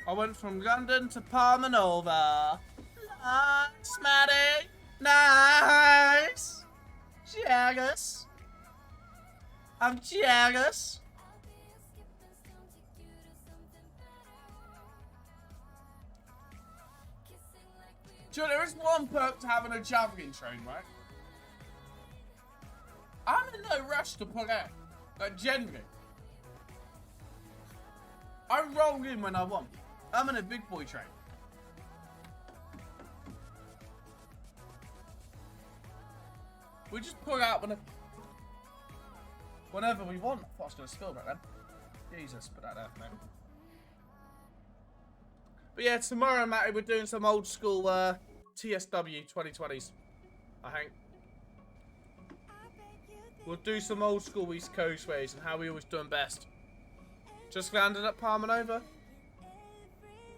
I went from London to Palma Nova. Nice, Maddie. Nice. Jealous. I'm jealous. Do you know, there is one perk to having a javelin train, right? I'm in no rush to pull out. Like, genuinely. I roll in when I want. I'm in a big boy train. We just pull out whenever we want. I thought I was going to spill right then. Jesus, put that there for me. But yeah, tomorrow, Matty, we're doing some old school TSW 2020s, I think. We'll do some old school East Coast ways and how we always do them best. Just landed at Palma Nova.